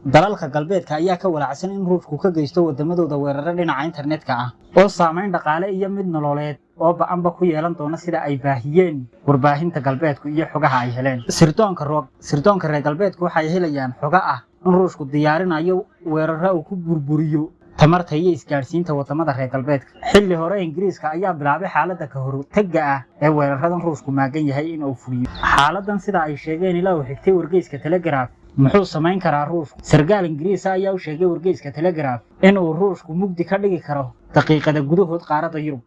dalalka galbeedka ayaa ka walacsan in Ruushku ka geysto wadamadooda weeraro dhinaca internetka ah oo saameyn dhaqaale iyo mid nololeed oo ba'anba ku yeelan doona sida ay baahiyeen warbaahinta galbeedku iyo xogaha ay heleen. Sirdoonka reer galbeedku waxay helayaan xoga ah in Ruushku diyaarinayo weeraro uu ku burburiyo tamarta iyo isgaarsiinta wadamada reer galbeedka. Xilli hore Ingiriiska ayaa bilaabay xaaladda ka hortagga ah ee weeraradan Ruushku maagan yahay in uu fuliyo. Xaaladan sida ay sheegeen ilaa uu xigtay wargeyska Telegraph muxuu samayn karaa Ruushku? Sargaal Ingiriis ah ayaa u sheegay wargeyska Telegraph in uu Ruushku mugdi ka dhigi karo daqiiqada gudahood qaaradda Yurub.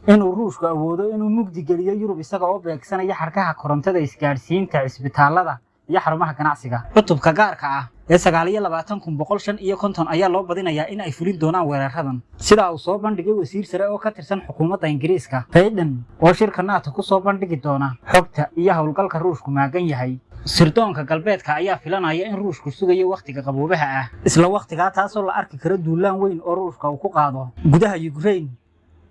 Inuu Ruushku awoodo inuu mugdi geliyo Yurub isaga oo beegsanaya xarkaha korontada, isgaarsiinta, cisbitaalada iyo xarumaha ganacsiga. Cutubka gaarka ah ee 9,150 ayaa loo badinayaa in ay fulin doonaan weeraradan, sida uu soo bandhigay wasiir sare oo ka tirsan xukuumadda Ingiriiska, Biden, oo shirka NATO ku soo bandhigi doona xogta iyo howlgalka Ruushku maagan yahay. Sirdoonka galbeedka ayaa filanaya in Ruushku sugayo waqtiga qaboobaha ah, isla waqtigaa taasoo la arki karo duulaan weyn oo Ruushka uu ku qaado gudaha Ukraine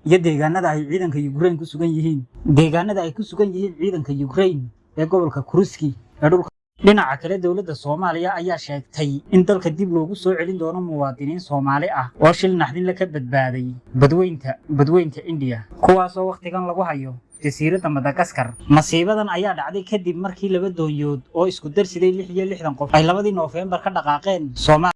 iyo deegaanada ay ciidanka Ukraine ku sugan yihiin. Deegaanada ay ku sugan yihiin ciidanka Ukraine ee gobolka Kursk ee dhulka. Dhinaca kale, dawladda Soomaaliya ayaa sheegtay in dalka dib loogu soo celin doono muwaadiniin Soomaali ah oo shil naxdin la ka badbaaday badweynta India, kuwaas oo waqtigan lagu hayo jasiiradda Madagascar. Masiibadan ayaa dhacday kadib markii laba doonyood oo isku darsiday 66 qof ay 2 Noofembar ka dhaqaaqeen Soomaaliya